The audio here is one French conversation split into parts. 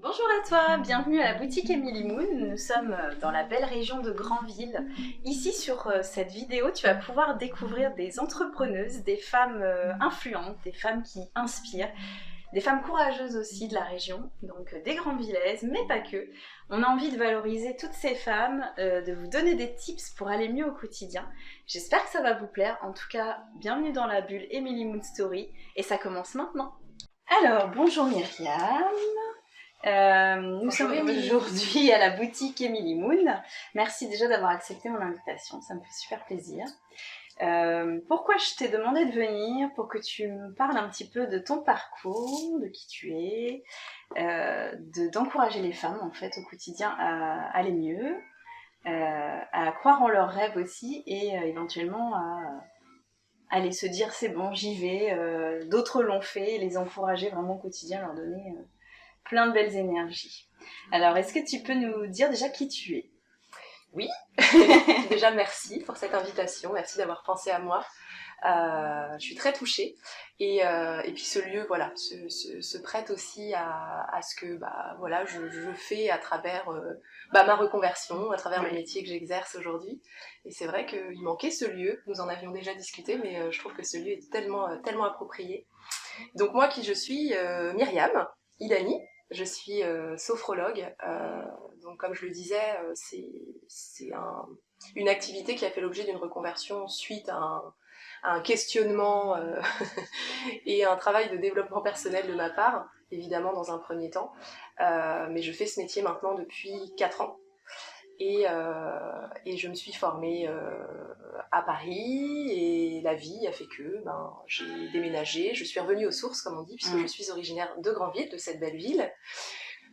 Bonjour à toi, bienvenue à la boutique Emily Moon. Nous sommes dans la belle région de Granville. Ici sur cette vidéo, tu vas pouvoir découvrir des entrepreneuses, des femmes influentes, des femmes qui inspirent, des femmes courageuses aussi de la région, donc des Granvillaises, mais pas que. On a envie de valoriser toutes ces femmes, de vous donner des tips pour aller mieux au quotidien. J'espère que ça va vous plaire. En tout cas, bienvenue dans la bulle Emily Moon Story et ça commence maintenant. Alors, bonjour Myriam. Nous sommes aujourd'hui à la boutique Emily Moon. Merci déjà d'avoir accepté mon invitation, ça me fait super plaisir. Pourquoi je t'ai demandé de venir? Pour que tu me parles un petit peu de ton parcours, de qui tu es, d'encourager les femmes en fait au quotidien à aller mieux, à croire en leurs rêves aussi et éventuellement à aller se dire c'est bon, j'y vais, d'autres l'ont fait, les encourager vraiment au quotidien, leur donner plein de belles énergies. Alors, est-ce que tu peux nous dire déjà qui tu es? Oui, déjà merci pour cette invitation, merci d'avoir pensé à moi. Je suis très touchée et puis ce lieu voilà se prête aussi à ce que voilà je fais à travers ma reconversion, à travers le métier que j'exerce aujourd'hui. Et c'est vrai qu'il manquait ce lieu, nous en avions déjà discuté, mais je trouve que ce lieu est tellement approprié. Donc moi qui je suis, Myriam Ilani, je suis sophrologue. Donc comme je le disais, c'est une activité qui a fait l'objet d'une reconversion suite à un questionnement et un travail de développement personnel de ma part, évidemment dans un premier temps. Mais je fais ce métier maintenant depuis 4 ans. Et je me suis formée à Paris et la vie a fait que j'ai déménagé, je suis revenue aux sources comme on dit, puisque je suis originaire de Granville, de cette belle ville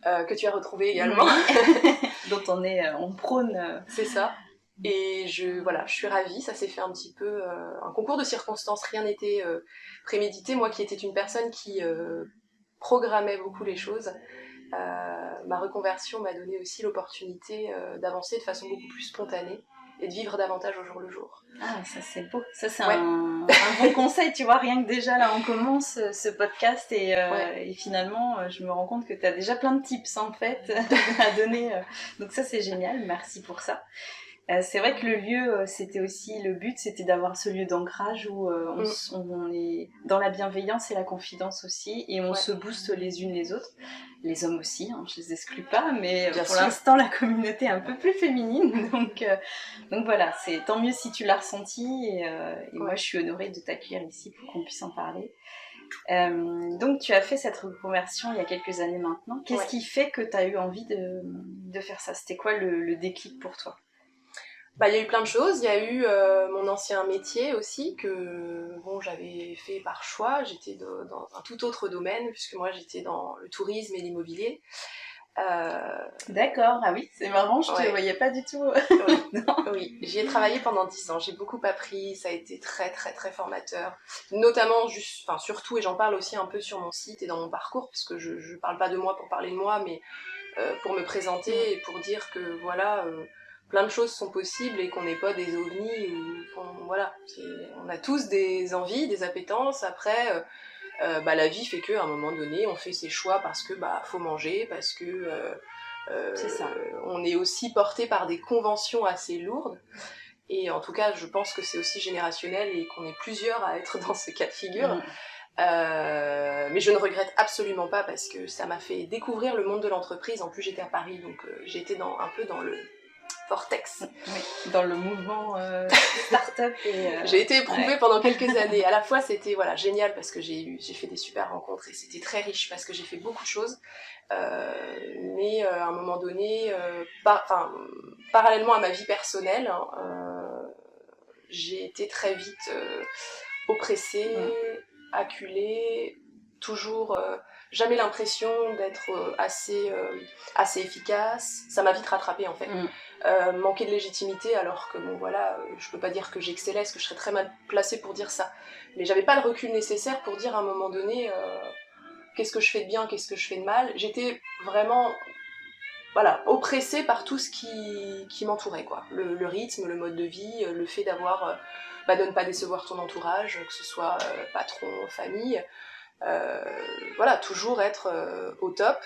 que tu as retrouvée également. Oui. Dont on prône. C'est ça. Et je suis ravie, ça s'est fait un petit peu un concours de circonstances, rien n'était prémédité. Moi qui étais une personne qui programmait beaucoup les choses, ma reconversion m'a donné aussi l'opportunité d'avancer de façon beaucoup plus spontanée et de vivre davantage au jour le jour. Ah, ça c'est beau. Ça c'est un bon conseil, tu vois, rien que déjà là on commence ce podcast et finalement je me rends compte que tu as déjà plein de tips en fait à donner. Donc ça c'est génial, merci pour ça. C'est vrai que le lieu, c'était aussi le but, c'était d'avoir ce lieu d'ancrage où on est dans la bienveillance et la confidence aussi, et on se booste les unes les autres. Les hommes aussi, hein, je les exclus pas, mais pour l'instant la communauté est un peu plus féminine, donc voilà, c'est tant mieux si tu l'as ressenti, et moi je suis honorée de t'accueillir ici pour qu'on puisse en parler. Donc tu as fait cette reconversion il y a quelques années maintenant. Qu'est-ce qui fait que tu as eu envie de faire ça? C'était quoi le déclic pour toi? Il y a eu plein de choses. Il y a eu mon ancien métier aussi que j'avais fait par choix. J'étais dans un tout autre domaine puisque moi j'étais dans le tourisme et l'immobilier. D'accord, ah oui, c'est marrant, je te voyais pas du tout. Oui, j'y ai travaillé pendant 10 ans, j'ai beaucoup appris, ça a été très très très formateur, notamment surtout, et j'en parle aussi un peu sur mon site et dans mon parcours, parce que je parle pas de moi pour parler de moi, mais pour me présenter et pour dire que voilà, plein de choses sont possibles et qu'on n'est pas des ovnis, on a tous des envies, des appétences. Après la vie fait qu'à un moment donné on fait ses choix parce que faut manger, parce que c'est ça. On est aussi porté par des conventions assez lourdes, et en tout cas je pense que c'est aussi générationnel et qu'on est plusieurs à être dans ce cas de figure. Mais je ne regrette absolument pas parce que ça m'a fait découvrir le monde de l'entreprise. En plus j'étais à Paris, donc j'étais un peu dans le vortex. Oui, dans le mouvement start-up. J'ai été éprouvée pendant quelques années. À la fois c'était génial parce que j'ai fait des super rencontres et c'était très riche parce que j'ai fait beaucoup de choses. Mais à un moment donné, parallèlement à ma vie personnelle, j'ai été très vite oppressée, acculée, toujours jamais l'impression d'être assez efficace. Ça m'a vite rattrapée en fait. Manquer de légitimité, alors que je peux pas dire que j'excellais, parce que je serais très mal placée pour dire ça. Mais j'avais pas le recul nécessaire pour dire à un moment donné qu'est-ce que je fais de bien, qu'est-ce que je fais de mal. J'étais vraiment oppressée par tout ce qui m'entourait, quoi. Le rythme, le mode de vie, le fait d'avoir de ne pas décevoir ton entourage, que ce soit patron, famille, toujours être au top,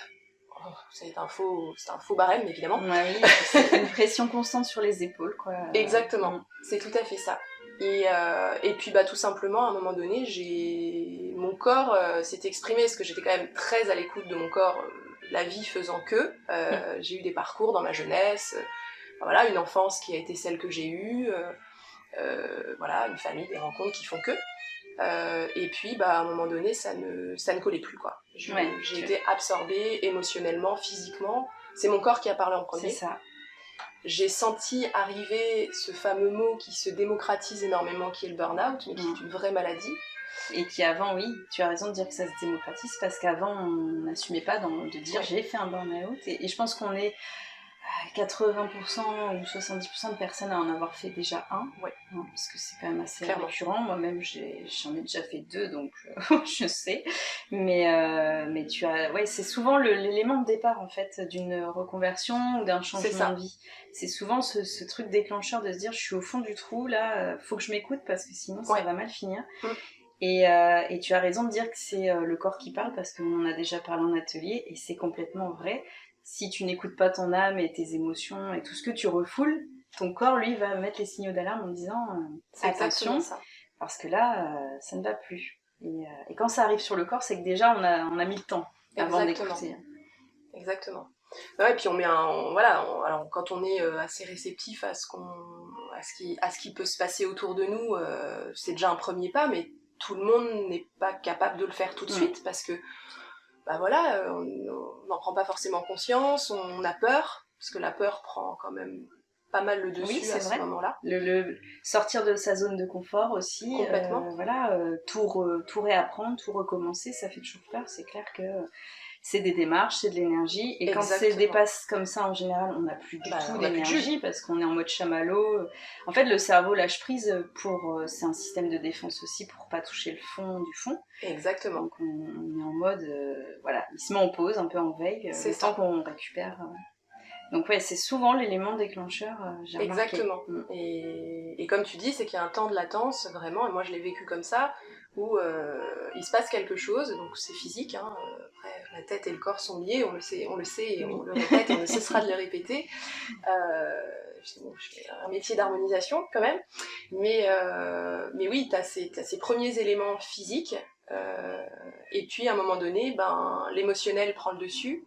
c'est un faux barème, évidemment. Ouais, oui, c'est une pression constante sur les épaules, quoi. Exactement, c'est tout à fait ça. Et puis tout simplement, à un moment donné, mon corps s'est exprimé, parce que j'étais quand même très à l'écoute de mon corps, la vie faisant que. J'ai eu des parcours dans ma jeunesse, voilà, une enfance qui a été celle que j'ai eue, voilà, une famille, des rencontres qui font que. Et puis à un moment donné, ça ne collait plus, quoi. J'ai été absorbée émotionnellement, physiquement. C'est mon corps qui a parlé en premier. C'est ça. J'ai senti arriver ce fameux mot qui se démocratise énormément, qui est le burn-out, mais qui est une vraie maladie. Et qui avant, oui, tu as raison de dire que ça se démocratise, parce qu'avant, on n'assumait pas de dire j'ai fait un burn-out. Et je pense qu'on est 80% ou 70% de personnes à en avoir fait déjà un. Ouais. Parce que c'est quand même assez Clairement. récurrent. Moi-même, j'en ai déjà fait 2, donc je sais. Mais c'est souvent l'élément de départ, en fait, d'une reconversion ou d'un changement de vie. C'est souvent ce truc déclencheur de se dire je suis au fond du trou, là, faut que je m'écoute parce que sinon ça va mal finir. Et tu as raison de dire que c'est le corps qui parle, parce qu'on en a déjà parlé en atelier, et c'est complètement vrai. Si tu n'écoutes pas ton âme et tes émotions et tout ce que tu refoules, ton corps, lui, va mettre les signaux d'alarme en disant attention, parce que là, ça ne va plus. Et quand ça arrive sur le corps, c'est que déjà, on a mis le temps avant d'écouter. Exactement. Ouais, et puis on met alors quand on est assez réceptif à ce qui peut se passer autour de nous, c'est déjà un premier pas, mais tout le monde n'est pas capable de le faire tout de suite, parce que on n'en prend pas forcément conscience, on a peur, parce que la peur prend quand même pas mal le dessus à ce moment-là. Le sortir de sa zone de confort aussi, complètement. Tout réapprendre, tout recommencer, ça fait toujours peur. C'est clair que c'est des démarches, c'est de l'énergie, et quand ça dépasse comme ça, en général, on n'a plus du tout d'énergie, parce qu'on est en mode chamallow. En fait, le cerveau lâche prise c'est un système de défense aussi, pour pas toucher le fond du fond. Exactement. Donc on est en mode, il se met en pause, un peu en veille, le temps qu'on récupère. Donc c'est souvent l'élément déclencheur, j'ai remarqué. Exactement. Et comme tu dis, c'est qu'il y a un temps de latence, vraiment, et moi je l'ai vécu comme ça, où il se passe quelque chose, donc c'est physique, hein, après la tête et le corps sont liés, on le sait, et on le répète, et on ne cessera de le répéter. Je fais un métier d'harmonisation quand même, mais oui, t'as ces premiers éléments physiques, et puis à un moment donné, l'émotionnel prend le dessus.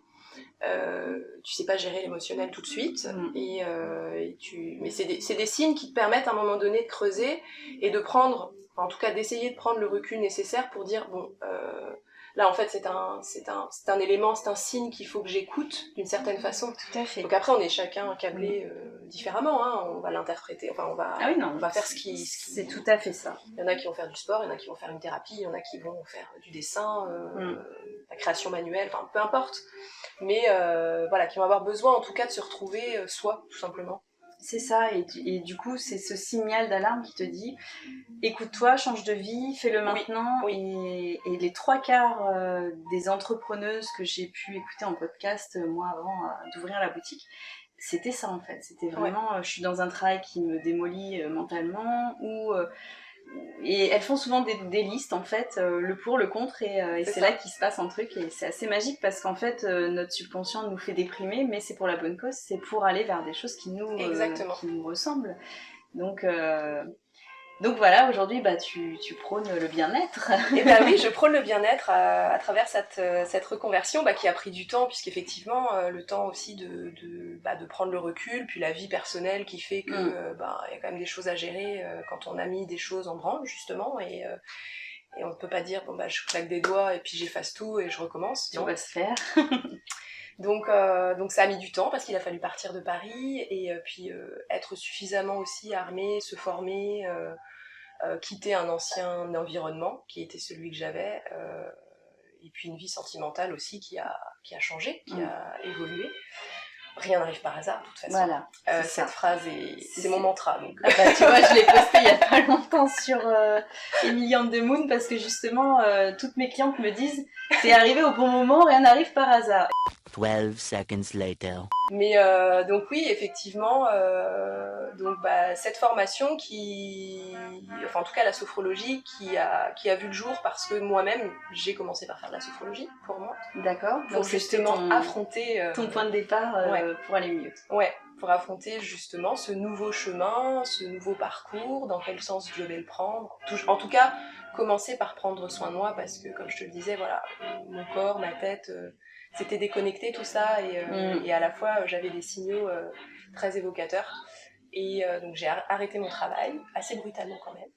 Tu sais pas gérer l'émotionnel tout de suite, mais c'est des signes qui te permettent à un moment donné de creuser et de prendre, en tout cas d'essayer de prendre le recul nécessaire pour dire là en fait c'est un élément, c'est un signe qu'il faut que j'écoute d'une certaine façon. Tout à fait. Donc après on est chacun câblé différemment, hein, on va l'interpréter, enfin on va faire ce qui c'est tout à fait ça. Il y en a qui vont faire du sport, il y en a qui vont faire une thérapie, il y en a qui vont faire du dessin, la création manuelle, enfin peu importe, mais qui vont avoir besoin en tout cas de se retrouver soi, tout simplement. C'est ça, et du coup c'est ce signal d'alarme qui te dit écoute-toi, change de vie, fais-le maintenant. Et les 3/4 des entrepreneuses que j'ai pu écouter en podcast, moi avant d'ouvrir la boutique, c'était ça en fait, c'était vraiment je suis dans un travail qui me démolit mentalement, et elles font souvent des listes en fait, le pour, le contre, et c'est là qu'il se passe un truc, et c'est assez magique, parce qu'en fait notre subconscient nous fait déprimer, mais c'est pour la bonne cause, c'est pour aller vers des choses qui nous ressemblent. Donc voilà, aujourd'hui tu prônes le bien-être. Et oui, je prône le bien-être à travers cette reconversion qui a pris du temps, puisqu'effectivement le temps aussi de prendre le recul, puis la vie personnelle qui fait que y a quand même des choses à gérer quand on a mis des choses en branle justement, et on ne peut pas dire je claque des doigts et puis j'efface tout et je recommence. On va se faire. Donc ça a mis du temps, parce qu'il a fallu partir de Paris, et puis être suffisamment aussi armé, se former, quitter un ancien environnement qui était celui que j'avais, et puis une vie sentimentale aussi qui a changé, qui a évolué. Rien n'arrive par hasard, de toute façon. Voilà, cette phrase, c'est mon mantra. Donc. Tu vois, je l'ai posté il y a pas longtemps sur Emily on the Moon, parce que justement, toutes mes clientes me disent « T'es arrivé au bon moment, rien n'arrive par hasard ». 12 seconds later. Mais donc oui, effectivement, donc cette formation enfin en tout cas la sophrologie qui a vu le jour parce que moi-même j'ai commencé par faire de la sophrologie pour moi. D'accord. Pour justement affronter ton point de départ pour aller mieux. Ouais, pour affronter justement ce nouveau chemin, ce nouveau parcours, dans quel sens je vais le prendre. En tout cas, commencer par prendre soin de moi parce que comme je te le disais, voilà, mon corps, ma tête, c'était déconnecté tout ça et à la fois j'avais des signaux très évocateurs. Et donc j'ai arrêté mon travail, assez brutalement quand même.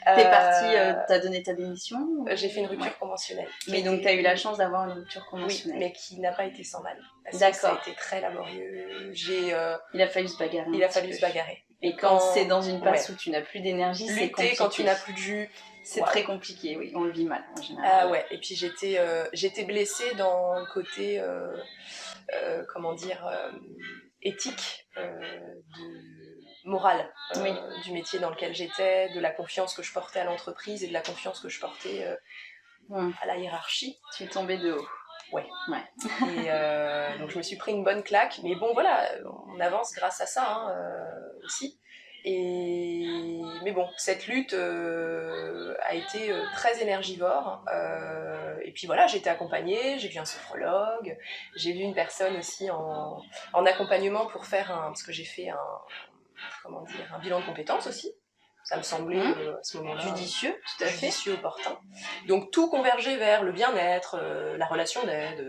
T'es partie, t'as donné ta démission J'ai fait une rupture conventionnelle. Mais donc t'as eu la chance d'avoir une rupture conventionnelle. Oui, mais qui n'a pas été sans mal. Parce D'accord. Que ça a été très laborieux. Il a fallu se bagarrer. Il a fallu se bagarrer. Et quand c'est dans une passe où tu n'as plus d'énergie, c'est compliqué. Quand tu n'as plus de jus. C'est très compliqué, oui, on le vit mal en général. Ah ouais, et puis j'étais blessée dans le côté, éthique, morale du métier dans lequel j'étais, de la confiance que je portais à l'entreprise et de la confiance que je portais à la hiérarchie. Tu es tombée de haut. Ouais. Et donc je me suis pris une bonne claque, mais bon voilà, on avance grâce à ça aussi. Mais bon, cette lutte a été très énergivore. Et puis voilà, j'ai été accompagnée, j'ai vu un sophrologue, j'ai vu une personne aussi en accompagnement pour faire parce que j'ai fait un bilan de compétences aussi. Ça me semblait à ce moment-là judicieux, tout à fait. Judicieux, opportun. Donc tout convergeait vers le bien-être, la relation d'aide,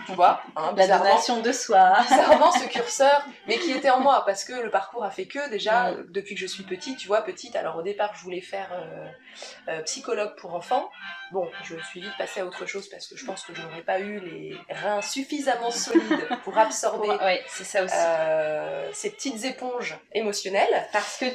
tu vois, la donation de soi. Bizarrement ce curseur, mais qui était en moi, parce que le parcours a fait que déjà, depuis que je suis petite, tu vois, alors au départ je voulais faire psychologue pour enfants. Bon, je suis vite passée à autre chose parce que je pense que je n'aurais pas eu les reins suffisamment solides pour absorber c'est ça aussi. ces petites éponges émotionnelles. Parce que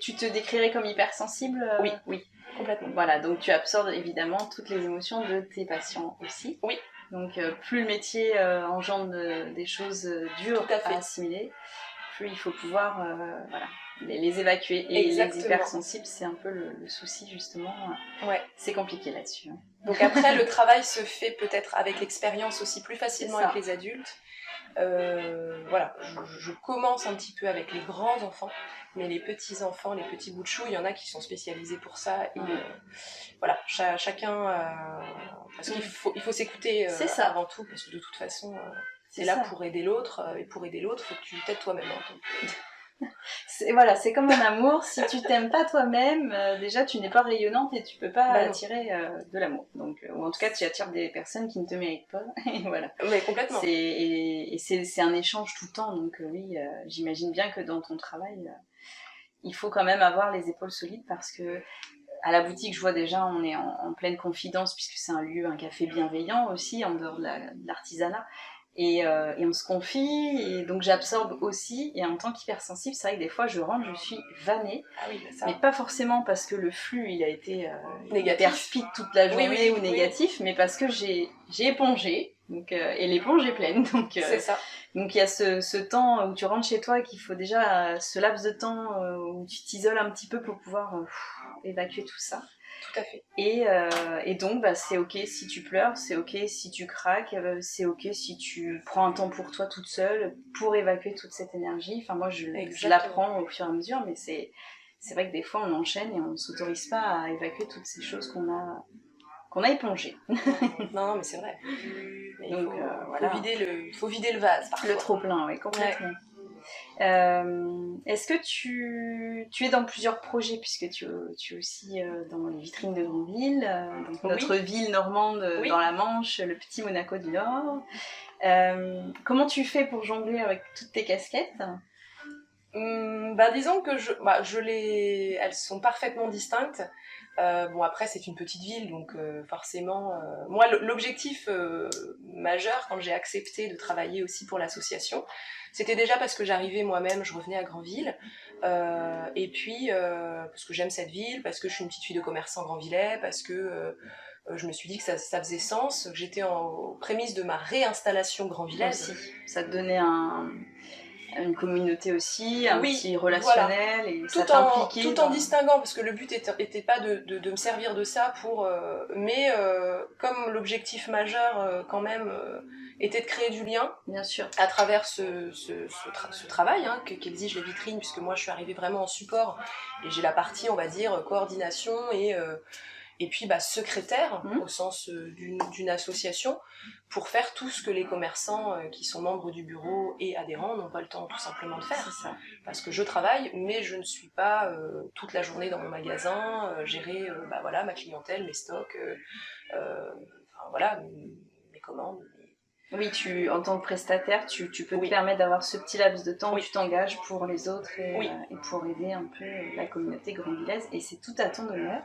tu te décrirais comme hypersensible Oui, complètement. Voilà, donc tu absorbes évidemment toutes les émotions de tes patients aussi. Oui. Donc plus le métier engendre des choses dures à assimiler, plus il faut pouvoir les évacuer. Et les hypersensibles, c'est un peu le souci justement. C'est compliqué là-dessus. Donc après, le travail se fait peut-être avec l'expérience aussi plus facilement avec les adultes. Je commence un petit peu avec les grands enfants, mais les petits enfants, les petits bouts de chou, il y en a qui sont spécialisés pour ça. Et chacun, parce qu'il faut s'écouter avant tout, parce que de toute façon, c'est là pour aider l'autre, et pour aider l'autre, il faut que tu t'aides toi-même. C'est comme en amour, si tu t'aimes pas toi-même, déjà tu n'es pas rayonnante et tu peux pas attirer de l'amour. Donc, ou en tout cas tu attires des personnes qui ne te méritent pas. Et voilà. Mais complètement. C'est un échange tout le temps, donc j'imagine bien que dans ton travail, il faut quand même avoir les épaules solides parce que à la boutique, je vois déjà, on est en pleine confidence puisque c'est un café bienveillant aussi en dehors de l'artisanat. Et on se confie, et donc j'absorbe aussi, et en tant qu'hypersensible, c'est vrai que des fois je rentre, je suis vannée, mais pas forcément parce que le flux il a été hyper speed toute la journée ou négatif, mais parce que j'ai épongé, donc, et l'éponge est pleine, donc c'est ça. Donc il y a ce temps où tu rentres chez toi qu'il faut déjà, ce laps de temps où tu t'isoles un petit peu pour pouvoir évacuer tout ça. Tout à fait. Et donc, c'est ok si tu pleures, c'est ok si tu craques, c'est ok si tu prends un temps pour toi toute seule pour évacuer toute cette énergie. Enfin, moi, je l'apprends au fur et à mesure, mais c'est vrai que des fois, on enchaîne et on ne s'autorise pas à évacuer toutes ces choses qu'on a épongées. Non, mais c'est vrai. Mais donc, il faut vider le vase, parfois. Le trop-plein, oui, complètement. Ouais. Est-ce que tu es dans plusieurs projets puisque tu es aussi dans les vitrines de Grandville, donc notre ville normande dans la Manche, le petit Monaco du Nord. Comment tu fais pour jongler avec toutes tes casquettes ? Disons que elles sont parfaitement distinctes. Après c'est une petite ville donc forcément moi l'objectif majeur quand j'ai accepté de travailler aussi pour l'association c'était déjà parce que j'arrivais moi-même, je revenais à Grandville et puis parce que j'aime cette ville, parce que je suis une petite fille de commerçant grandvillais, parce que je me suis dit que ça faisait sens, que j'étais aux prémices de ma réinstallation grandvillaise. Ça te donnait une communauté aussi, un petit relationnel, et ça t'impliquait. Tout en distinguant, parce que le but était pas de me servir de ça pour... mais comme l'objectif majeur, quand même, était de créer du lien Bien sûr. à travers ce travail qu'exigent les vitrines, puisque moi je suis arrivée vraiment en support et j'ai la partie, on va dire, coordination et puis secrétaire au sens d'une association pour faire tout ce que les commerçants qui sont membres du bureau et adhérents n'ont pas le temps tout simplement de faire. C'est ça. Parce que je travaille, mais je ne suis pas toute la journée dans mon magasin, gérer ma clientèle, mes stocks, mes commandes. Oui, en tant que prestataire, tu peux te permettre d'avoir ce petit laps de temps où tu t'engages pour les autres et pour aider un peu la communauté grandillaise, et c'est tout à ton honneur.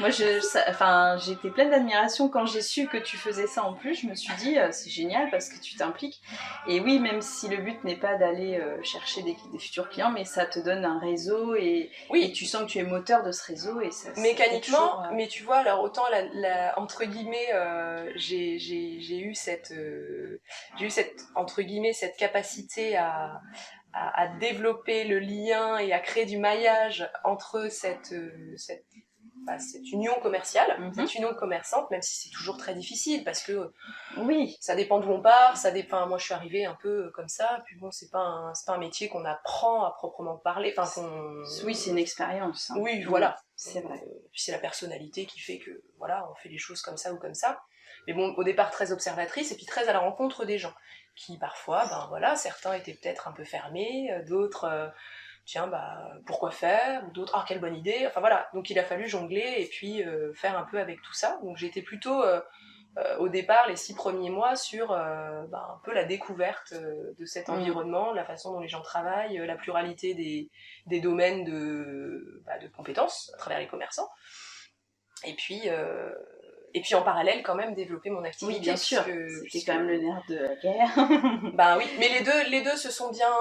Moi, j'étais pleine d'admiration quand j'ai su que tu faisais ça en plus. Je me suis dit, c'est génial parce que tu t'impliques. Et oui, même si le but n'est pas d'aller chercher des futurs clients, mais ça te donne un réseau et tu sens que tu es moteur de ce réseau. Et ça, mécaniquement, toujours, mais tu vois, alors autant entre guillemets, j'ai eu cette entre guillemets cette capacité à développer le lien et à créer du maillage entre cette union commerciale, cette union commerçante, même si c'est toujours très difficile parce que ça dépend d'où on part, moi je suis arrivée un peu comme ça, puis bon, c'est pas un métier qu'on apprend à proprement parler, oui, c'est une expérience. Oui, voilà. C'est vrai. Puis c'est la personnalité qui fait que on fait les choses comme ça ou comme ça. Mais bon, au départ très observatrice et puis très à la rencontre des gens qui parfois, certains étaient peut-être un peu fermés, d'autres pourquoi faire, ou d'autres quelle bonne idée, enfin voilà. Donc il a fallu jongler et puis faire un peu avec tout ça. Donc j'étais plutôt au départ les 6 premiers mois sur un peu la découverte de cet environnement, la façon dont les gens travaillent, la pluralité des domaines de compétences à travers les commerçants. Et puis en parallèle quand même développer mon activité. Oui, bien sûr, c'était quand même le nerf de la guerre. Oui, mais les deux se sont bien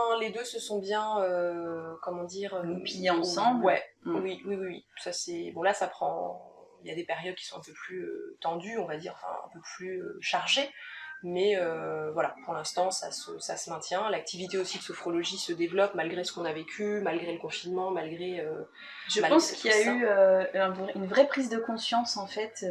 comment dire, goupillés ensemble. Ouais, oui. Ça c'est bon, là ça prend, il y a des périodes qui sont un peu plus tendues, on va dire, un peu plus chargées. Mais voilà, pour l'instant, ça se maintient. L'activité aussi de sophrologie se développe malgré ce qu'on a vécu, malgré le confinement, malgré... Je pense qu'il y a eu une vraie prise de conscience, en fait,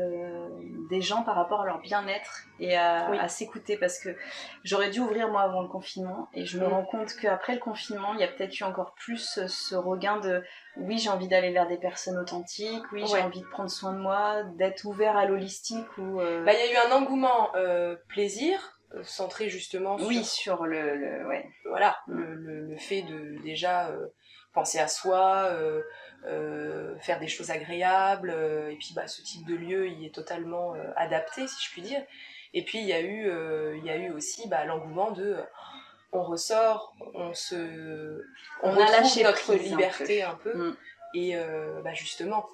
des gens par rapport à leur bien-être et à s'écouter. Parce que j'aurais dû ouvrir, moi, avant le confinement. Et je me rends compte qu'après le confinement, il y a peut-être eu encore plus ce regain de... Oui, j'ai envie d'aller vers des personnes authentiques. Oui, j'ai envie de prendre soin de moi, d'être ouvert à l'holistique. Il y a eu un engouement plaisir, centré justement sur le fait de déjà penser à soi, faire des choses agréables, et puis ce type de lieu il est totalement adapté, si je puis dire. Et puis il y a eu aussi l'engouement de on ressort, on retrouve notre liberté un peu. Et justement,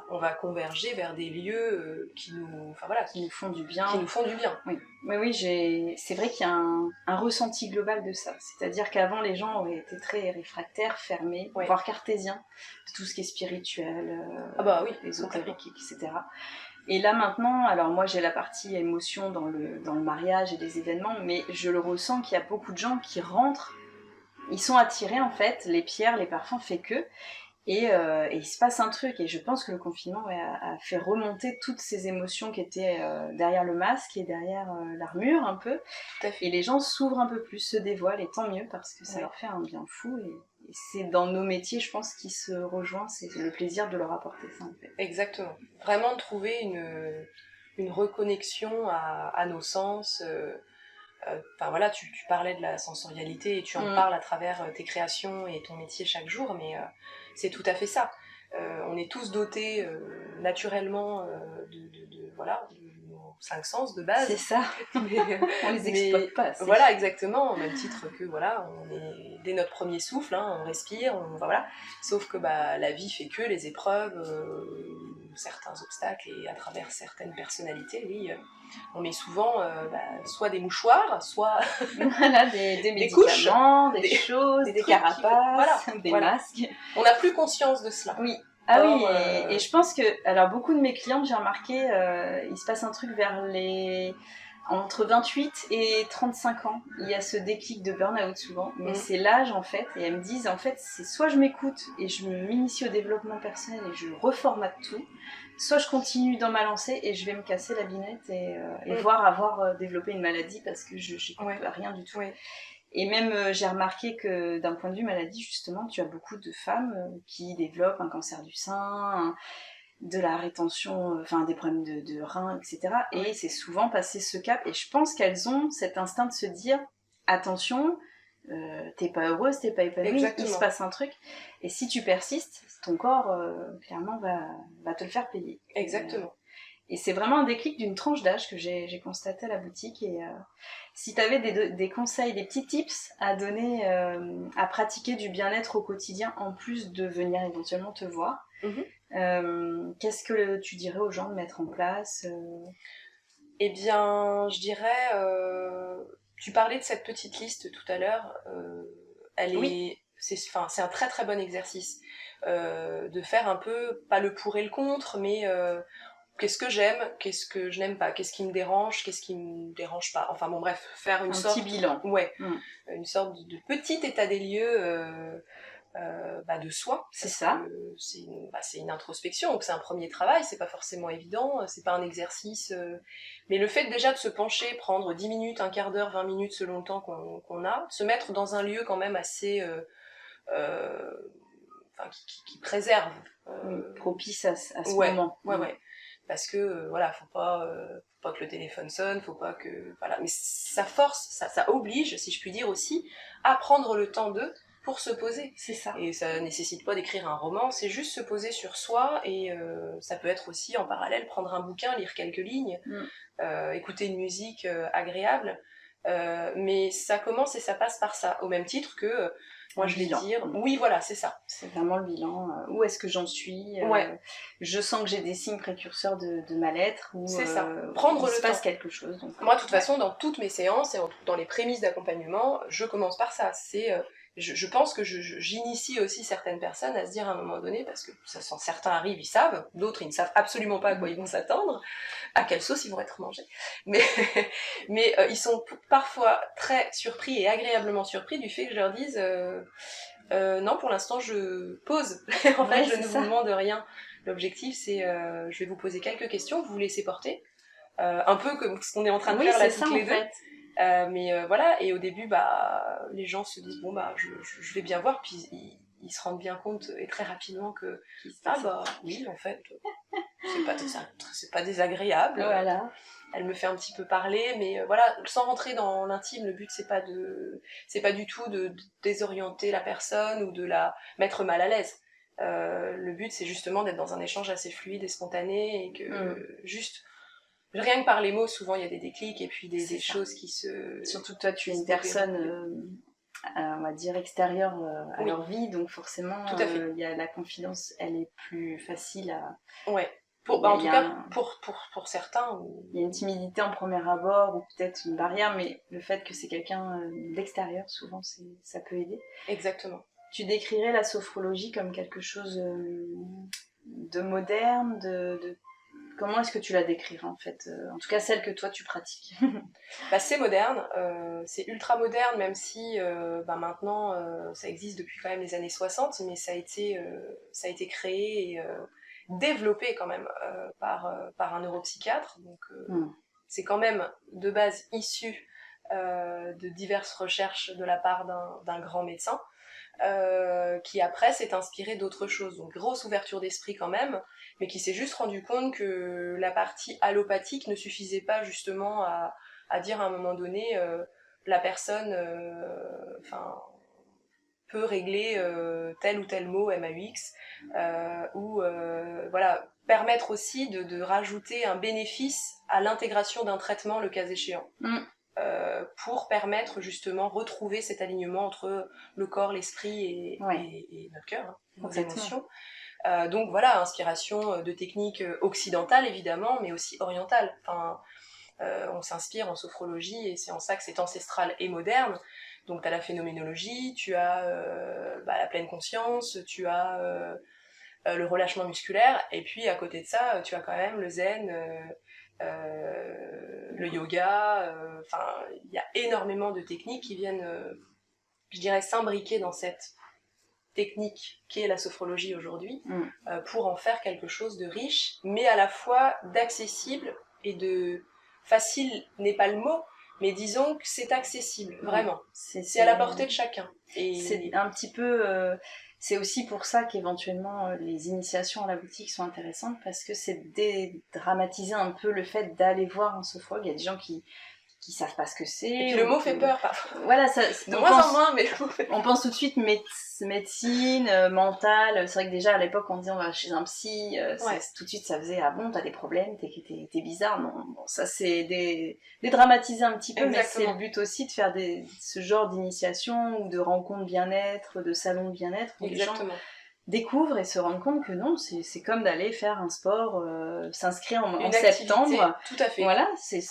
on va converger vers des lieux qui nous font du bien. Oui, c'est vrai qu'il y a un ressenti global de ça. C'est-à-dire qu'avant, les gens auraient été très réfractaires, fermés, voire cartésiens, de tout ce qui est spirituel, ésotérique, etc. Et là maintenant, alors moi j'ai la partie émotion dans le mariage et les événements, mais je le ressens qu'il y a beaucoup de gens qui rentrent, ils sont attirés en fait, les pierres, les parfums fait que, et il se passe un truc, et je pense que le confinement a fait remonter toutes ces émotions qui étaient derrière le masque et derrière l'armure un peu, et les gens s'ouvrent un peu plus, se dévoilent, et tant mieux parce que ça leur fait un bien fou, et c'est dans nos métiers, je pense, qui se rejoint, c'est le plaisir de leur apporter ça en fait. Exactement, vraiment de trouver une reconnexion à nos sens. Tu parlais de la sensorialité et tu en parles à travers tes créations et ton métier chaque jour, mais c'est tout à fait ça. On est tous dotés naturellement de nos 5 sens de base. C'est ça. On les exploite pas assez. Voilà, exactement, au même titre que on est dès notre premier souffle, on respire, Sauf que la vie fait que les épreuves, certains obstacles et à travers certaines personnalités, on met souvent soit des mouchoirs, soit des médicaments, des choses, des carapaces, des masques. On n'a plus conscience de cela. Oui. Et je pense que, alors beaucoup de mes clientes, j'ai remarqué, il se passe un truc entre 28 et 35 ans, il y a ce déclic de burn-out souvent, mais c'est l'âge en fait, et elles me disent en fait, c'est soit je m'écoute et je m'initie au développement personnel et je reformate tout, soit je continue dans ma lancée et je vais me casser la binette et voire avoir développé une maladie parce que je n'écoute rien du tout. Et même, j'ai remarqué que d'un point de vue maladie, justement, tu as beaucoup de femmes qui développent un cancer du sein, de la rétention, enfin des problèmes de reins, etc. Et c'est souvent passé ce cap. Et je pense qu'elles ont cet instinct de se dire, attention, t'es pas heureuse, t'es pas épanouie, il se passe un truc. Et si tu persistes, ton corps, clairement, va te le faire payer. Exactement. Et c'est vraiment un déclic d'une tranche d'âge que j'ai constaté à la boutique. Et si tu avais des conseils, des petits tips à donner, à pratiquer du bien-être au quotidien, en plus de venir éventuellement te voir, qu'est-ce que tu dirais aux gens de mettre en place Eh bien, je dirais... tu parlais de cette petite liste tout à l'heure. C'est un très très bon exercice de faire un peu, pas le pour et le contre, mais... qu'est-ce que j'aime, qu'est-ce que je n'aime pas, qu'est-ce qui me dérange, qu'est-ce qui me dérange pas. Enfin bon bref, faire une sorte... petit bilan. Ouais, une sorte de petit état des lieux de soi. C'est ça. C'est une introspection, donc c'est un premier travail, c'est pas forcément évident, c'est pas un exercice... Mais le fait déjà de se pencher, prendre 10 minutes, un quart d'heure, 20 minutes selon le temps qu'on a, se mettre dans un lieu quand même assez... qui préserve. Propice à ce moment. Ouais. Parce que faut pas que le téléphone sonne, faut pas que mais ça force, ça oblige, si je puis dire aussi, à prendre le temps pour se poser. C'est ça. Et ça nécessite pas d'écrire un roman, c'est juste se poser sur soi et ça peut être aussi en parallèle prendre un bouquin, lire quelques lignes, écouter une musique agréable. Mais ça commence et ça passe par ça, au même titre que moi je vais dire, oui voilà, c'est ça. C'est vraiment le bilan, où est-ce que j'en suis, je sens que j'ai des signes précurseurs de mal-être, ou c'est ça. Prendre il se passe quelque chose. Donc, moi de toute façon, dans toutes mes séances et dans les prémices d'accompagnement, je commence par ça, je pense que j'initie aussi certaines personnes à se dire à un moment donné, parce que certains arrivent, ils savent, d'autres ils ne savent absolument pas à quoi ils vont s'attendre, à quelle sauce ils vont être mangés, mais ils sont parfois très surpris et agréablement surpris du fait que je leur dise non, pour l'instant je pose, en fait je ne vous demande rien, l'objectif c'est je vais vous poser quelques questions, vous vous laissez porter, un peu comme ce qu'on est en train de faire là toutes les deux. Voilà, et au début, les gens se disent, je vais bien voir, puis ils se rendent bien compte, et très rapidement, que, oui, en fait, c'est pas désagréable. Voilà. Elle me fait un petit peu parler, mais voilà, sans rentrer dans l'intime, le but, c'est pas du tout de désorienter la personne ou de la mettre mal à l'aise. Le but, c'est justement d'être dans un échange assez fluide et spontané, et que, juste... Rien que par les mots, souvent il y a des déclics et puis des choses qui se... Surtout que toi, tu es une personne, on va dire, extérieure à leur vie, donc forcément, il y a la confidence, elle est plus facile à... Ouais, en tout cas, pour certains... Il y a une timidité en premier abord, ou peut-être une barrière, mais le fait que c'est quelqu'un d'extérieur, souvent, ça peut aider. Exactement. Tu décrirais la sophrologie comme quelque chose de moderne, Comment est-ce que tu la décrirais en fait, en tout cas celle que toi tu pratiques? C'est moderne, c'est ultra moderne, même si maintenant ça existe depuis quand même les années 60, mais ça a été créé et développé quand même par un neuropsychiatre, donc c'est quand même de base issu de diverses recherches de la part d'un grand médecin. Qui après s'est inspiré d'autres choses, donc grosse ouverture d'esprit quand même, mais qui s'est juste rendu compte que la partie allopathique ne suffisait pas justement à dire à un moment donné la personne peut régler tel ou tel mot MAUX, ou permettre aussi de rajouter un bénéfice à l'intégration d'un traitement le cas échéant. Pour permettre justement retrouver cet alignement entre le corps, l'esprit et notre cœur, nos émotions. Donc voilà, inspiration de techniques occidentales évidemment, mais aussi orientales. On s'inspire en sophrologie et c'est en ça que c'est ancestral et moderne. Donc tu as la phénoménologie, tu as la pleine conscience, tu as le relâchement musculaire, et puis à côté de ça, tu as quand même le zen, le yoga, il y a énormément de techniques qui viennent, je dirais, s'imbriquer dans cette technique qu'est la sophrologie aujourd'hui, pour en faire quelque chose de riche, mais à la fois d'accessible et de facile n'est pas le mot, mais disons que c'est accessible, vraiment. C'est à la portée de chacun. Et c'est un petit peu... c'est aussi pour ça qu'éventuellement les initiations à la boutique sont intéressantes, parce que c'est dédramatiser un peu le fait d'aller voir un sophrologue. Il y a des gens qui savent pas ce que c'est. Et puis le mot fait peur parfois. Voilà, ça, de moins en moins, mais le mot fait peur. On pense tout de suite médecine, mentale. C'est vrai que déjà à l'époque on disait on va chez un psy, tout de suite ça faisait ah bon t'as des problèmes, t'es bizarre. Non, bon, ça c'est dédramatiser un petit peu, exactement. Mais c'est le but aussi de faire ce genre d'initiation ou de rencontres bien-être, de salons de bien-être où les gens découvrent et se rendent compte que non, c'est comme d'aller faire un sport, s'inscrire en septembre. Tout à fait. Voilà,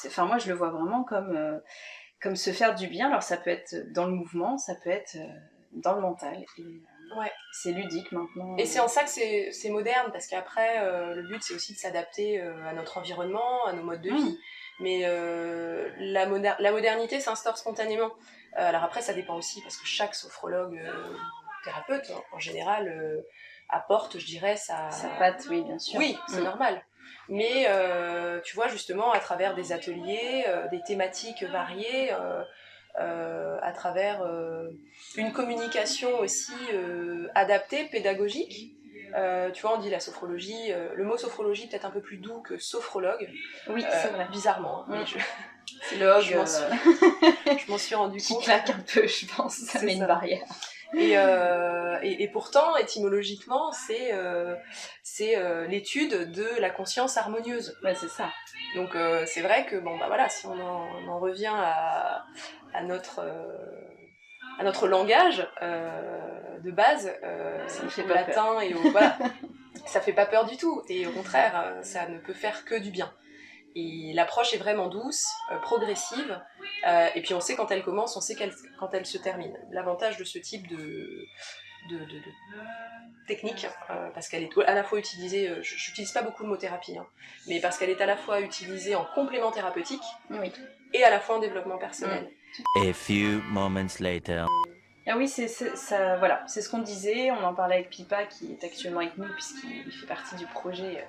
enfin moi je le vois vraiment comme se faire du bien. Alors ça peut être dans le mouvement, ça peut être dans le mental. Et, c'est ludique maintenant. Et c'est en ça que c'est moderne, parce qu'après le but c'est aussi de s'adapter à notre environnement, à nos modes de vie. Mais la modernité s'instaure spontanément. Alors après ça dépend aussi, parce que chaque sophrologue... thérapeute en général apporte, je dirais, sa patte, oui, bien sûr. Oui, c'est normal. Mais tu vois, justement, à travers des ateliers, des thématiques variées, à travers une communication aussi adaptée, pédagogique. Tu vois, on dit la sophrologie, le mot sophrologie peut-être un peu plus doux que sophrologue. Oui, c'est vrai. Bizarrement. Hein, c'est le je m'en suis rendu compte. Qui claque un peu, je pense. Ça met une barrière. Et pourtant, étymologiquement, c'est l'étude de la conscience harmonieuse. Ouais, c'est ça. Donc c'est vrai que bon bah voilà, si on en revient à notre langage de base, au latin et au voilà, ça fait pas peur du tout. Et au contraire, ça ne peut faire que du bien. Et l'approche est vraiment douce, progressive, et puis on sait quand elle commence, on sait quand elle se termine. L'avantage de ce type de technique, parce qu'elle est à la fois utilisée, j'utilise pas beaucoup le mot thérapie, hein, mais parce qu'elle est à la fois utilisée en complément thérapeutique, et à la fois en développement personnel. A few moments later. Ah oui, c'est ce qu'on disait, on en parlait avec Pipa qui est actuellement avec nous puisqu'il fait partie du projet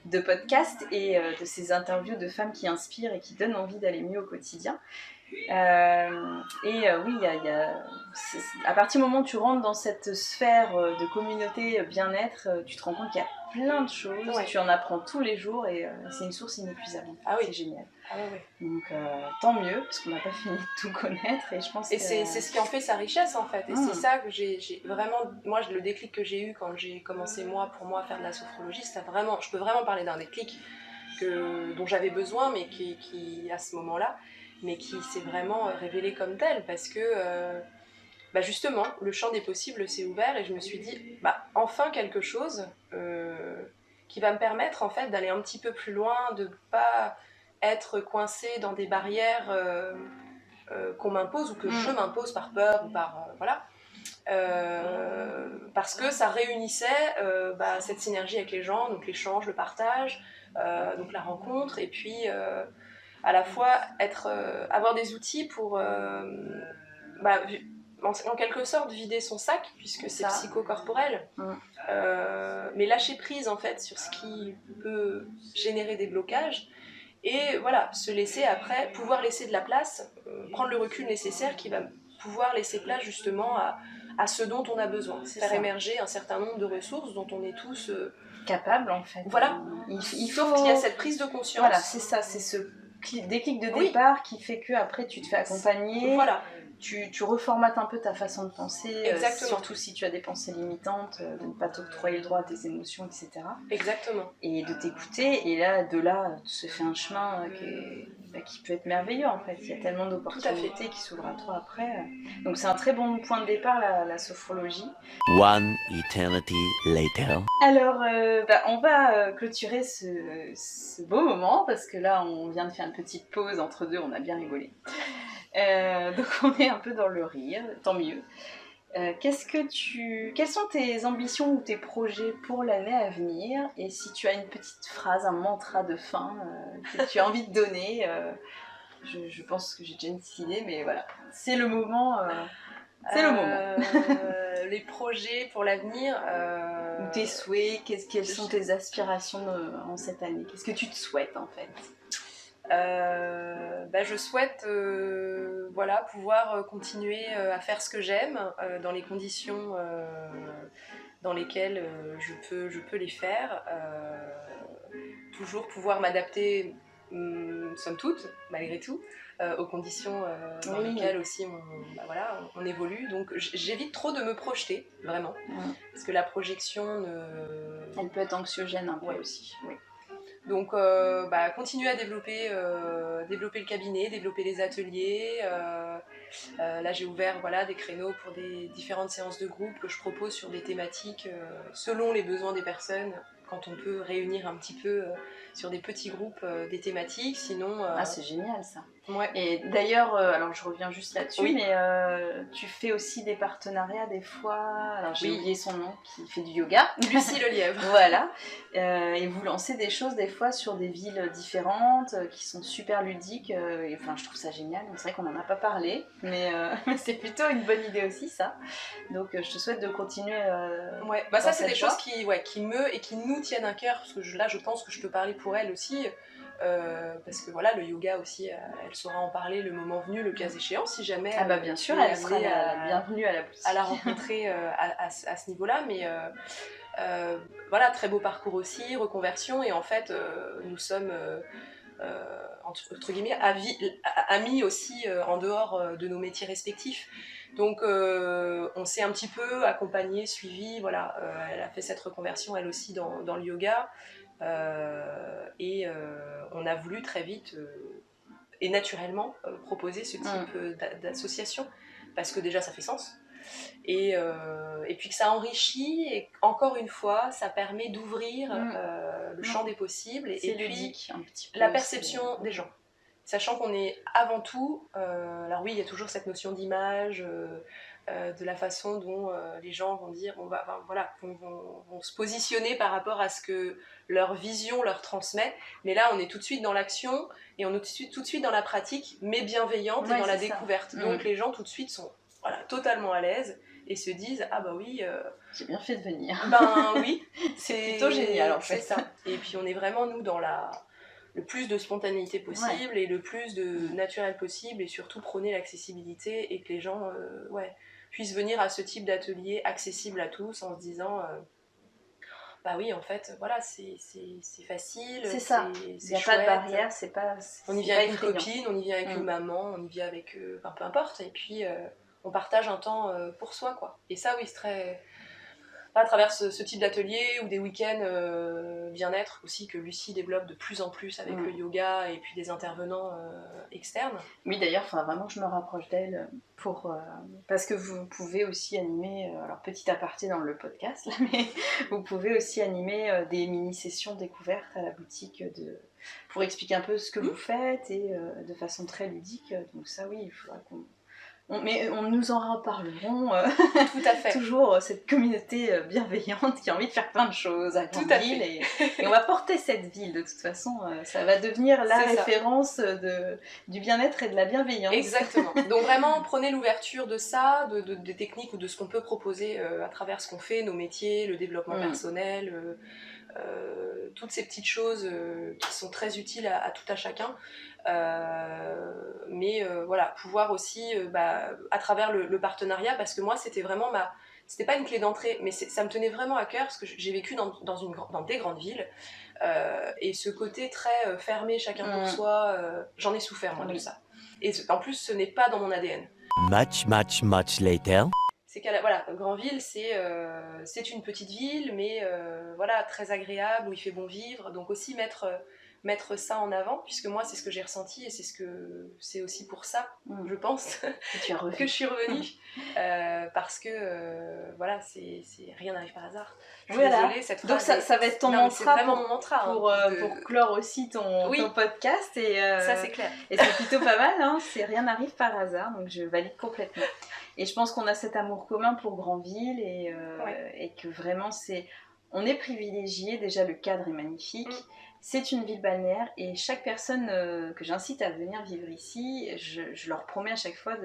de podcast et de ces interviews de femmes qui inspirent et qui donnent envie d'aller mieux au quotidien. Oui, à partir du moment où tu rentres dans cette sphère de communauté bien-être, tu te rends compte qu'il y a plein de choses, tu en apprends tous les jours et c'est une source inépuisable. Ah oui. C'est génial. Ah oui. Donc tant mieux, parce qu'on n'a pas fini de tout connaître et je pense que... c'est ce qui en fait sa richesse en fait, et c'est ça que j'ai vraiment, moi le déclic que j'ai eu quand j'ai commencé pour moi à faire de la sophrologie, je peux vraiment parler d'un déclic dont j'avais besoin, mais qui à ce moment-là, mais qui s'est vraiment révélé comme tel, parce que justement, le champ des possibles s'est ouvert et je me suis dit, enfin quelque chose qui va me permettre en fait d'aller un petit peu plus loin, de pas être coincée dans des barrières qu'on m'impose ou que je m'impose par peur ou par... voilà. Parce que ça réunissait cette synergie avec les gens, donc l'échange, le partage, donc la rencontre, et puis à la fois avoir des outils pour en quelque sorte vider son sac, puisque c'est psychocorporel, mais lâcher prise en fait sur ce qui peut générer des blocages, et voilà, se laisser après, pouvoir laisser de la place, prendre le recul nécessaire qui va pouvoir laisser place justement à ce dont on a besoin, faire émerger un certain nombre de ressources dont on est tous capables en fait. Voilà, il faut qu'il y ait cette prise de conscience. Voilà, c'est ça, c'est ce déclic de départ qui fait que après tu te fais accompagner. Voilà. Tu reformates un peu ta façon de penser, surtout si tu as des pensées limitantes, de ne pas t'octroyer le droit à tes émotions, etc. Exactement. Et de t'écouter, et là, de là, se fait un chemin qui peut être merveilleux en fait. Il y a tellement d'opportunités qui s'ouvrent à toi après. Donc c'est un très bon point de départ, la sophrologie. One eternity later. Alors, on va clôturer ce beau moment, parce que là, on vient de faire une petite pause entre deux, on a bien rigolé. Donc on est un peu dans le rire, tant mieux. Quelles sont tes ambitions ou tes projets pour l'année à venir? Et si tu as une petite phrase, un mantra de fin que tu as envie de donner, je pense que j'ai déjà une petite idée, mais voilà, c'est le moment C'est le moment. Les projets pour l'avenir. Ou tes souhaits, quelles sont tes aspirations en cette année? Qu'est-ce que tu te souhaites en fait? Je souhaite pouvoir continuer à faire ce que j'aime dans les conditions dans lesquelles je peux les faire. Toujours pouvoir m'adapter, somme toute, malgré tout, aux conditions dans lesquelles aussi on évolue. Donc j'évite trop de me projeter, vraiment, parce que la projection elle peut être anxiogène un peu aussi. Oui. Donc continuer à développer le cabinet, développer les ateliers. Là j'ai ouvert des créneaux pour des différentes séances de groupe que je propose sur des thématiques selon les besoins des personnes, quand on peut réunir un petit peu sur des petits groupes des thématiques. Sinon, c'est génial ça. Ouais. Et d'ailleurs, alors je reviens juste là-dessus, mais tu fais aussi des partenariats des fois. Alors j'ai oublié son nom, qui fait du yoga. Lucie Lelièvre. Voilà. Et vous lancez des choses des fois sur des villes différentes qui sont super ludiques. Et, enfin, je trouve ça génial. C'est vrai qu'on n'en a pas parlé, mais c'est plutôt une bonne idée aussi ça. Donc je te souhaite de continuer. Ça c'est des choses qui me et qui nous tiennent à cœur, parce que je pense que je peux parler pour elle aussi. Parce que le yoga aussi, elle saura en parler le moment venu, le cas échéant, si jamais bien sûr, elle sera la bienvenue à la boutique. À la rencontrer à ce niveau-là, mais très beau parcours aussi, reconversion, et en fait nous sommes entre guillemets amis aussi en dehors de nos métiers respectifs. Donc on s'est un petit peu accompagné, suivi, elle a fait cette reconversion elle aussi dans le yoga. On a voulu très vite et naturellement proposer ce type d'association, parce que déjà ça fait sens, et puis que ça enrichit, et encore une fois ça permet d'ouvrir le champ des possibles, et ludique, un petit peu, la perception des gens, sachant qu'on est avant tout, alors oui il y a toujours cette notion d'image, de la façon dont les gens vont dire, vont se positionner par rapport à ce que leur vision leur transmet, mais là on est tout de suite dans l'action, et on est tout de suite dans la pratique, mais bienveillante, et dans la découverte. Donc les gens tout de suite sont totalement à l'aise, et se disent j'ai bien fait de venir. Oui, c'est plutôt génial en fait. C'est ça. Et puis on est vraiment nous dans le plus de spontanéité possible, et le plus de naturel possible, et surtout prôner l'accessibilité, et que les gens puissent venir à ce type d'atelier accessible à tous, en se disant en fait c'est facile, c'est ça, il n'y a pas de barrière, on y vient avec une copine, on y vient avec une maman, on y vient avec peu importe, et puis on partage un temps pour soi, quoi. Et ça c'est très à travers ce type d'atelier, ou des week-ends bien-être aussi, que Lucie développe de plus en plus avec le yoga, et puis des intervenants externes. Oui, d'ailleurs, il faudra vraiment que je me rapproche d'elle parce que vous pouvez aussi animer, alors petit aparté dans le podcast, là, mais vous pouvez aussi animer des mini-sessions découvertes à la boutique pour expliquer un peu ce que vous faites, et de façon très ludique. Donc ça, oui, il faudra qu'on... Mais nous en reparlerons. Tout à fait. Toujours cette communauté bienveillante qui a envie de faire plein de choses à Grandville, et on va porter cette ville de toute façon. Ça va devenir la référence du bien-être et de la bienveillance. Exactement. Donc vraiment prenez l'ouverture de ça, des techniques, ou de ce qu'on peut proposer à travers ce qu'on fait, nos métiers, le développement personnel, toutes ces petites choses qui sont très utiles à tout à chacun. Pouvoir aussi à travers le partenariat, parce que moi c'était vraiment c'était pas une clé d'entrée, mais ça me tenait vraiment à cœur, parce que j'ai vécu dans des grandes villes, et ce côté très fermé, chacun pour soi, j'en ai souffert moi de ça, et en plus ce n'est pas dans mon ADN. Much later. C'est Grandville, c'est une petite ville, mais très agréable, où il fait bon vivre. Donc aussi mettre ça en avant, puisque moi c'est ce que j'ai ressenti, et c'est aussi pour ça, je pense, que je suis revenue, parce que c'est rien n'arrive par hasard. Je suis désolée, cette phrase. Donc ça va être ton mantra, c'est vraiment mon mantra pour clore aussi ton podcast, et ça c'est clair. Et c'est plutôt pas mal, hein, c'est rien n'arrive par hasard, donc je valide complètement. Et je pense qu'on a cet amour commun pour Grandville, et que vraiment on est privilégié, déjà le cadre est magnifique. C'est une ville balnéaire et chaque personne que j'incite à venir vivre ici, je leur promets à chaque fois,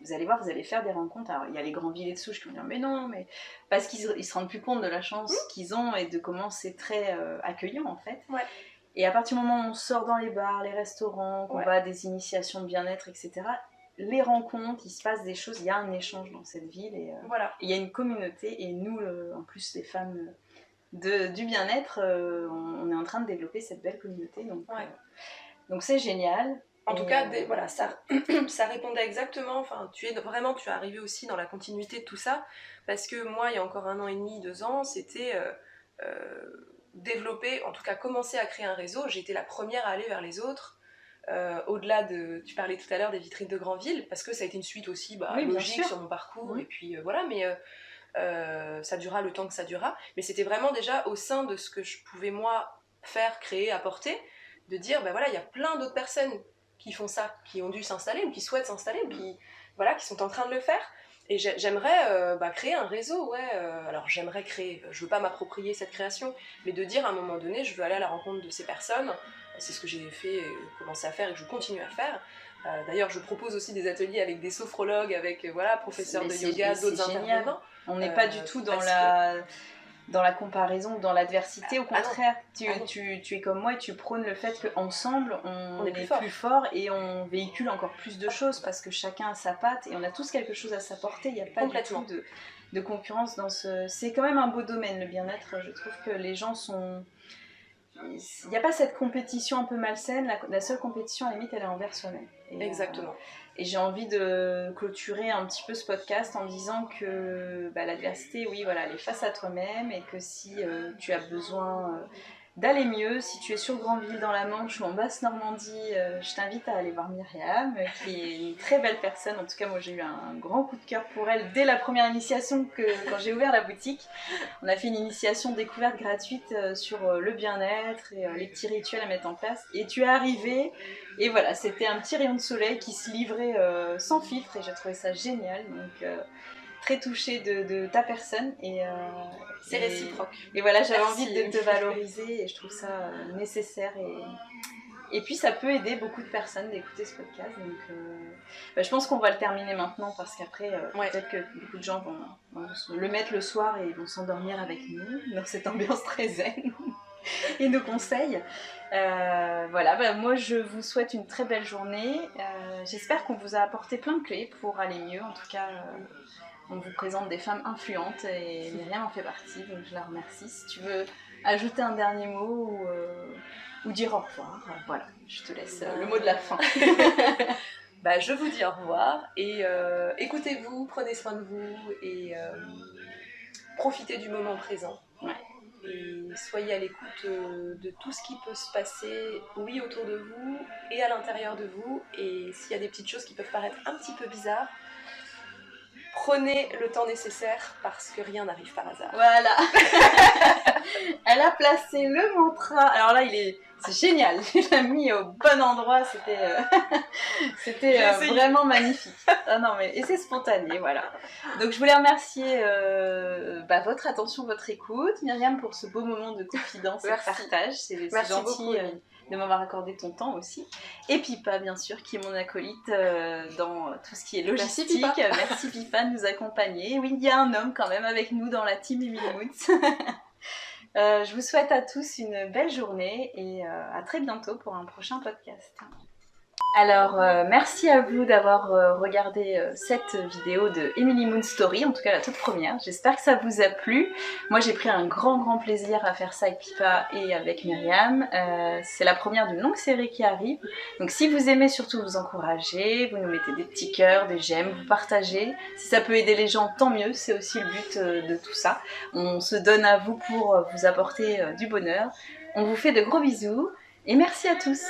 vous allez voir, vous allez faire des rencontres. Alors il y a les grands villes de souches qui vont dire mais non, mais parce qu'ils se rendent plus compte de la chance qu'ils ont et de comment c'est très accueillant en fait. Ouais. Et à partir du moment où on sort dans les bars, les restaurants, qu'on Ouais. va à des initiations de bien-être, etc., les rencontres, il se passe des choses, il y a un échange dans cette ville et Voilà. il y a une communauté et nous, en plus les femmes du bien-être, on est en train de développer cette belle communauté, donc c'est génial. En tout cas, voilà, ça répondait exactement, enfin, tu es arrivé aussi dans la continuité de tout ça, parce que moi, il y a encore 1 an et demi, 2 ans, c'était développer, en tout cas commencer à créer un réseau. J'ai été la première à aller vers les autres, au-delà de, tu parlais tout à l'heure des vitrines de grandes villes, parce que ça a été une suite aussi logique sur mon parcours, et puis voilà, mais ça durera le temps que ça durera, mais c'était vraiment déjà au sein de ce que je pouvais moi faire, créer, apporter, de dire, ben voilà, il y a plein d'autres personnes qui font ça, qui ont dû s'installer, ou qui souhaitent s'installer, ou qui sont en train de le faire, et j'aimerais créer un réseau, alors j'aimerais créer, je veux pas m'approprier cette création, mais de dire à un moment donné, je veux aller à la rencontre de ces personnes, c'est ce que j'ai fait, commencé à faire, et que je continue à faire. D'ailleurs, je propose aussi des ateliers avec des sophrologues, avec professeurs de yoga, d'autres intervenants. On n'est pas du tout dans la comparaison ou dans l'adversité, au contraire. Tu es comme moi et tu prônes le fait qu'ensemble, on est plus fort et on véhicule encore plus de choses parce que chacun a sa patte et on a tous quelque chose à s'apporter. Il n'y a pas du tout de concurrence dans ce... C'est quand même un beau domaine, le bien-être. Je trouve que les gens sont... Il n'y a pas cette compétition un peu malsaine, la seule compétition à la limite elle est envers soi-même. Exactement. Et j'ai envie de clôturer un petit peu ce podcast en disant que l'adversité, oui, voilà, elle est face à toi-même et que si tu as besoin d'aller mieux, si tu es sur Granville dans la Manche ou en Basse-Normandie, je t'invite à aller voir Myriam, qui est une très belle personne. En tout cas, moi j'ai eu un grand coup de cœur pour elle dès la première initiation quand j'ai ouvert la boutique. On a fait une initiation découverte gratuite sur le bien-être et les petits rituels à mettre en place. Et tu es arrivée, et voilà, c'était un petit rayon de soleil qui se livrait sans filtre et j'ai trouvé ça génial. Donc très touchée de ta personne et c'est réciproque. Et voilà, j'avais envie de te valoriser et je trouve ça nécessaire et puis ça peut aider beaucoup de personnes d'écouter ce podcast. Donc je pense qu'on va le terminer maintenant parce qu'après peut-être que beaucoup de gens vont le mettre le soir et vont s'endormir avec nous dans cette ambiance très zen et nos conseils. Moi je vous souhaite une très belle journée. J'espère qu'on vous a apporté plein de clés pour aller mieux. En tout cas, on vous présente des femmes influentes et Myriam en fait partie, donc je la remercie. Si tu veux ajouter un dernier mot ou dire au revoir, voilà, je te laisse le mot de la fin. Je vous dis au revoir et écoutez-vous, prenez soin de vous et profitez du moment présent. Ouais. Et soyez à l'écoute de tout ce qui peut se passer, oui, autour de vous et à l'intérieur de vous. Et s'il y a des petites choses qui peuvent paraître un petit peu bizarres, prenez le temps nécessaire parce que rien n'arrive par hasard. Voilà. Elle a placé le mantra. Alors là, c'est génial. Il l'a mis au bon endroit. C'était vraiment magnifique. Ah non, et c'est spontané, voilà. Donc je voulais remercier votre attention, votre écoute, Myriam, pour ce beau moment de confidence et de partage. C'est gentil beaucoup, de m'avoir accordé ton temps aussi. Et Pipa, bien sûr, qui est mon acolyte dans tout ce qui est logistique. Merci Pipa de nous accompagner. Oui, il y a un homme quand même avec nous dans la team Emily Moods. Je vous souhaite à tous une belle journée et à très bientôt pour un prochain podcast. Alors, merci à vous d'avoir regardé cette vidéo de Emily Moon Story, en tout cas la toute première. J'espère que ça vous a plu. Moi, j'ai pris un grand plaisir à faire ça avec Pipa et avec Myriam. C'est la première d'une longue série qui arrive. Donc, si vous aimez, surtout vous encouragez, vous nous mettez des petits cœurs, des j'aime, vous partagez. Si ça peut aider les gens, tant mieux. C'est aussi le but de tout ça. On se donne à vous pour vous apporter du bonheur. On vous fait de gros bisous et merci à tous.